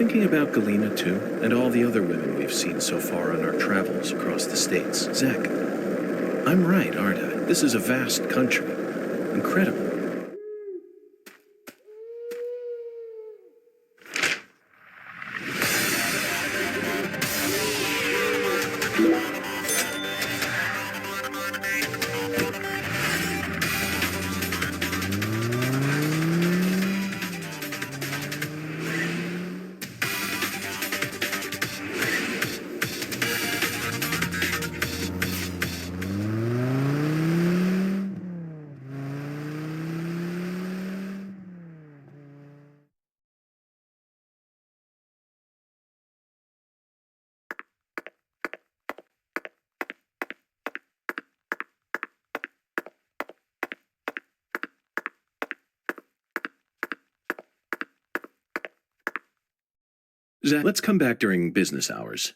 thinking about Galena too, and all the other women we've seen so far on our travels across the states? Zach, I'm right, aren't I? This is a vast country. Incredible. Zach, let's come back during business hours.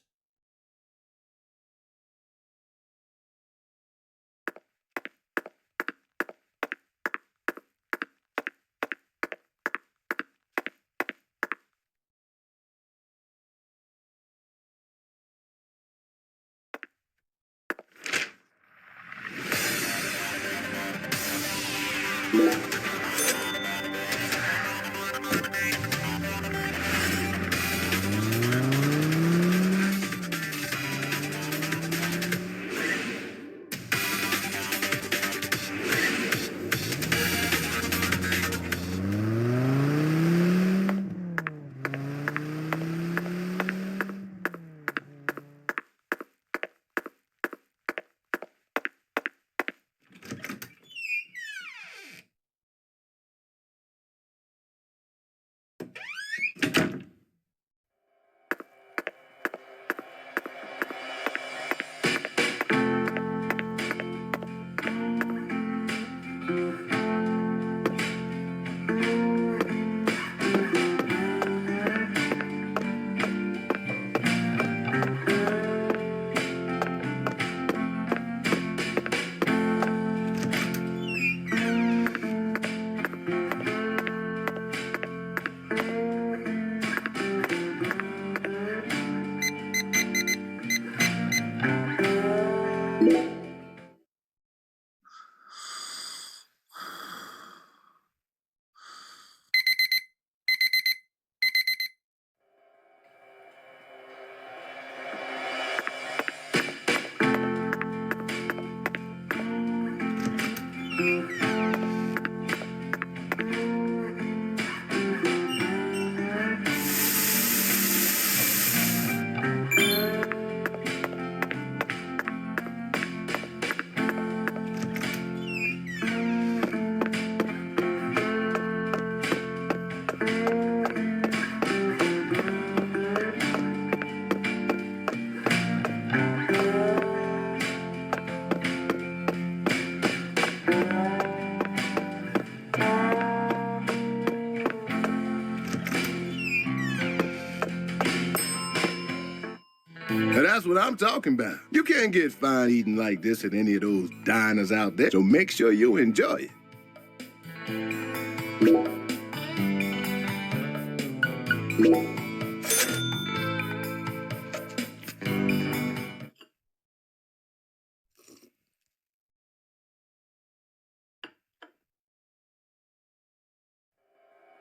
Now that's what I'm talking about. You can't get fine eating like this at any of those diners out there, so make sure you enjoy it.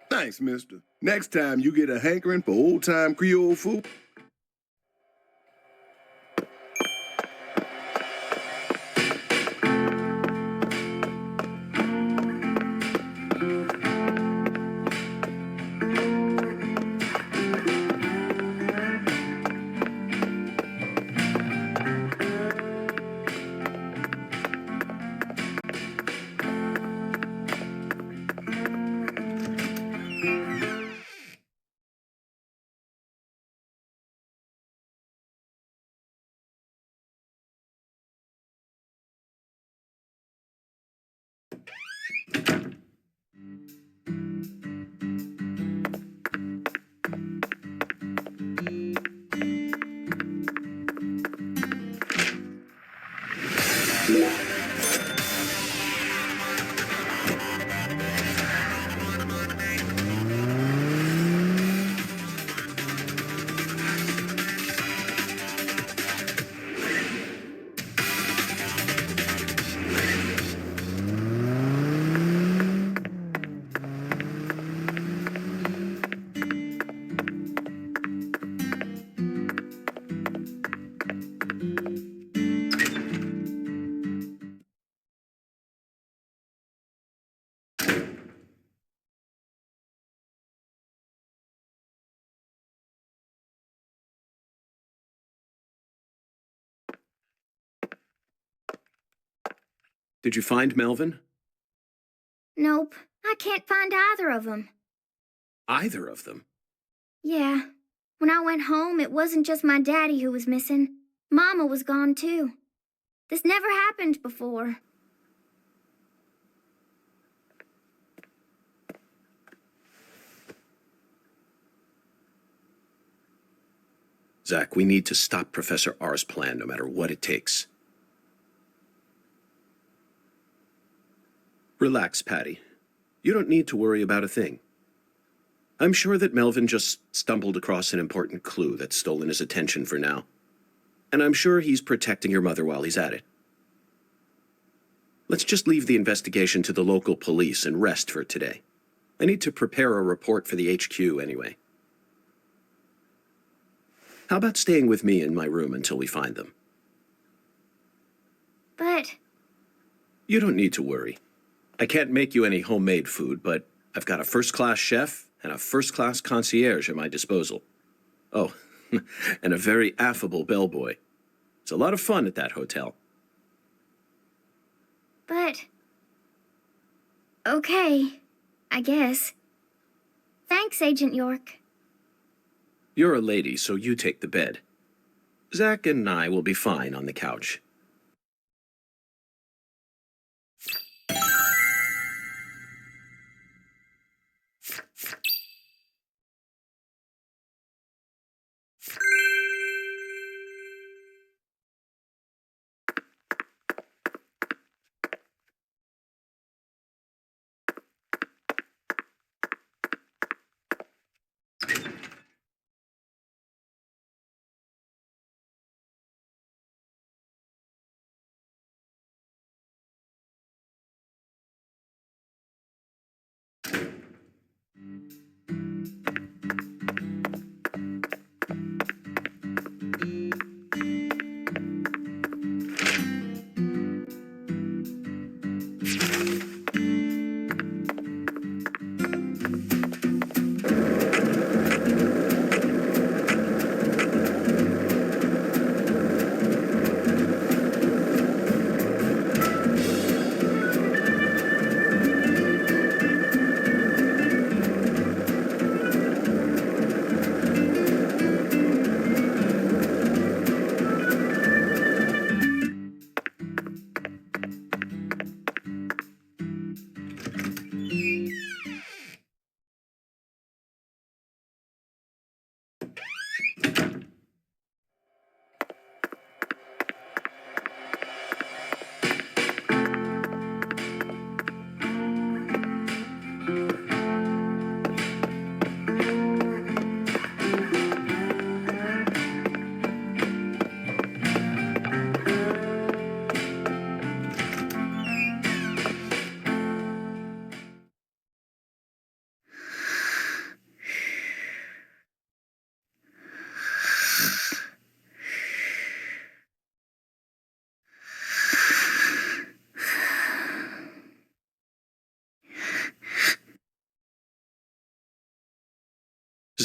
Thanks, mister. Next time you get a hankering for old-time Creole food, Did you find Melvin? Nope, I can't find either of them. Either of them? Yeah. When I went home, it wasn't just my daddy who was missing. Mama was gone too. This never happened before. Zach, we need to stop Professor R's plan no matter what it takes. Relax, Patty. You don't need to worry about a thing. I'm sure that Melvin just stumbled across an important clue that's stolen his attention for now. And I'm sure he's protecting your mother while he's at it. Let's just leave the investigation to the local police and rest for today. I need to prepare a report for the HQ anyway. How about staying with me in my room until we find them? But... You don't need to worry. I can't make you any homemade food, but I've got a first-class chef and a first-class concierge at my disposal. Oh, and a very affable bellboy. It's a lot of fun at that hotel. But... Okay, I guess. Thanks, Agent York. You're a lady, so you take the bed. Zach and I will be fine on the couch.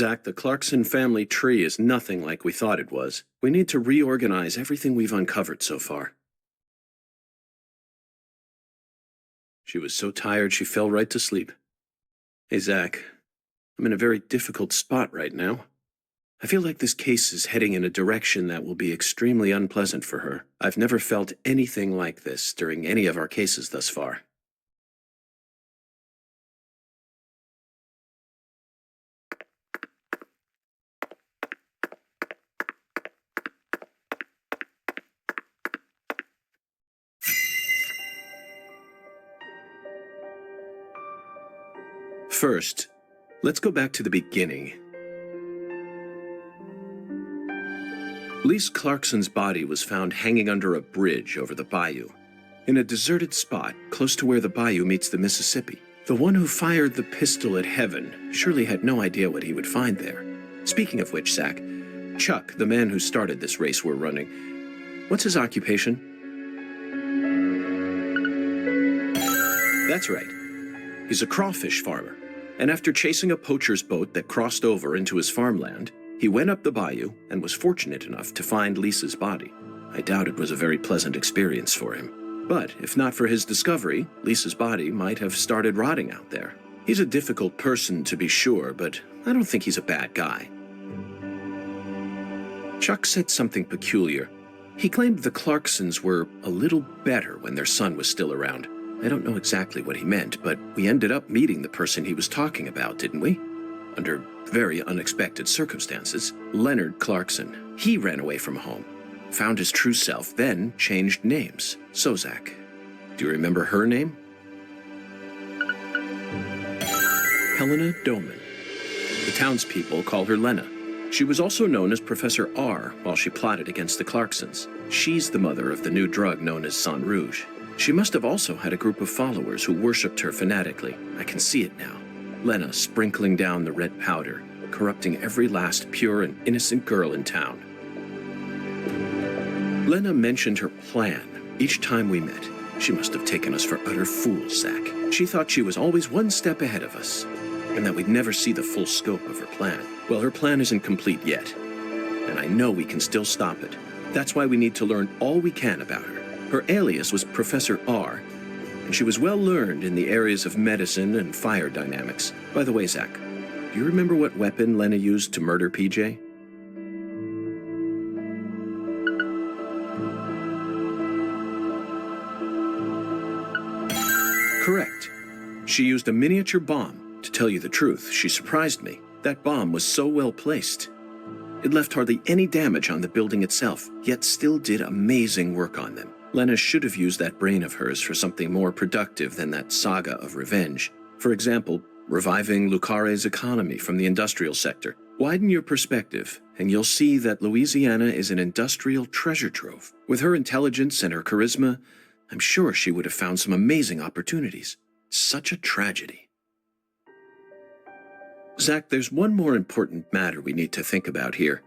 Zach, the Clarkson family tree is nothing like we thought it was. We need to reorganize everything we've uncovered so far. She was so tired she fell right to sleep. Hey, Zach, I'm in a very difficult spot right now. I feel like this case is heading in a direction that will be extremely unpleasant for her. I've never felt anything like this during any of our cases thus far. First, let's go back to the beginning. Lise Clarkson's body was found hanging under a bridge over the bayou, in a deserted spot close to where the bayou meets the Mississippi. The one who fired the pistol at Heaven surely had no idea what he would find there. Speaking of which, Zach, Chuck, the man who started this race we're running, what's his occupation? That's right. He's a crawfish farmer. And after chasing a poacher's boat that crossed over into his farmland, he went up the bayou and was fortunate enough to find Lisa's body. I doubt it was a very pleasant experience for him. But if not for his discovery, Lisa's body might have started rotting out there. He's a difficult person to be sure, but I don't think he's a bad guy. Chuck said something peculiar. He claimed the Clarksons were a little better when their son was still around. I don't know exactly what he meant, but we ended up meeting the person he was talking about, didn't we? Under very unexpected circumstances. Leonard Clarkson. He ran away from home, found his true self, then changed names. So, Zach, do you remember her name? Helena Doman. The townspeople call her Lena. She was also known as Professor R while she plotted against the Clarksons. She's the mother of the new drug known as Sang Rouge. She must have also had a group of followers who worshipped her fanatically. I can see it now. Lena sprinkling down the red powder, corrupting every last pure and innocent girl in town. Lena mentioned her plan each time we met. She must have taken us for utter fools, Zach. She thought she was always one step ahead of us, and that we'd never see the full scope of her plan. Well, her plan isn't complete yet, and I know we can still stop it. That's why we need to learn all we can about her. Her alias was Professor R, and she was well learned in the areas of medicine and fire dynamics. By the way, Zach, do you remember what weapon Lena used to murder PJ? Correct. She used a miniature bomb. To tell you the truth, she surprised me. That bomb was so well placed. It left hardly any damage on the building itself, yet still did amazing work on them. Lena should have used that brain of hers for something more productive than that saga of revenge. For example, reviving Lucare's economy from the industrial sector. Widen your perspective, and you'll see that Louisiana is an industrial treasure trove. With her intelligence and her charisma, I'm sure she would have found some amazing opportunities. Such a tragedy. Zach, there's one more important matter we need to think about here.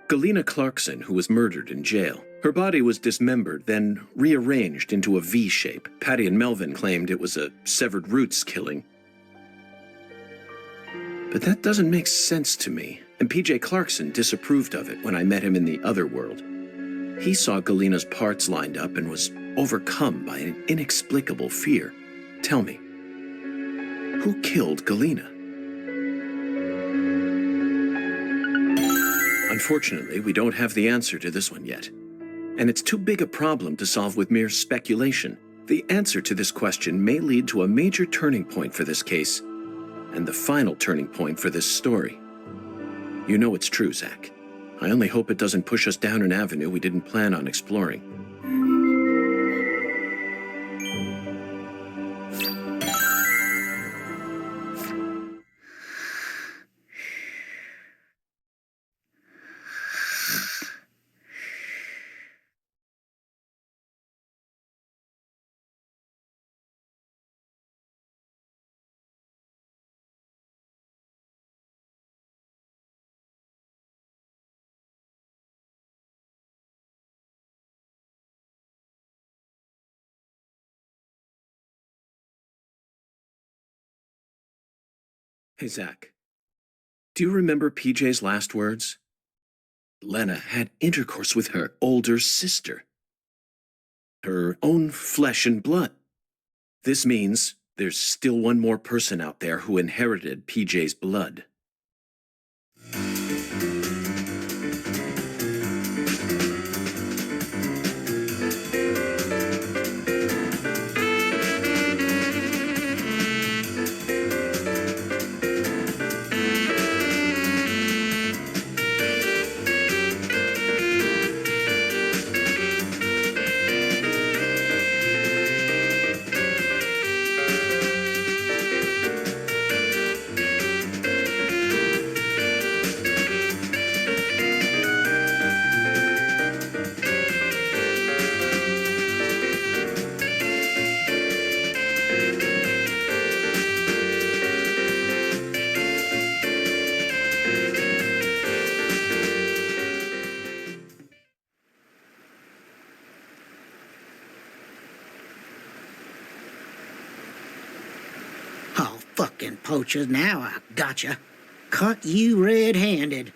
Galena Clarkson, who was murdered in jail. Her body was dismembered, then rearranged into a V shape. Patty and Melvin claimed it was a severed roots killing. But that doesn't make sense to me, and PJ Clarkson disapproved of it when I met him in the other world. He saw Galena's parts lined up and was overcome by an inexplicable fear. Tell me, who killed Galena? Unfortunately, we don't have the answer to this one yet. And it's too big a problem to solve with mere speculation. The answer to this question may lead to a major turning point for this case, and the final turning point for this story. You know it's true, Zach. I only hope it doesn't push us down an avenue we didn't plan on exploring. Hey, Zach. Do you remember PJ's last words? Lena had intercourse with her older sister. Her own flesh and blood. This means there's still one more person out there who inherited PJ's blood. Oh, fucking poachers, now I gotcha. Caught you red-handed.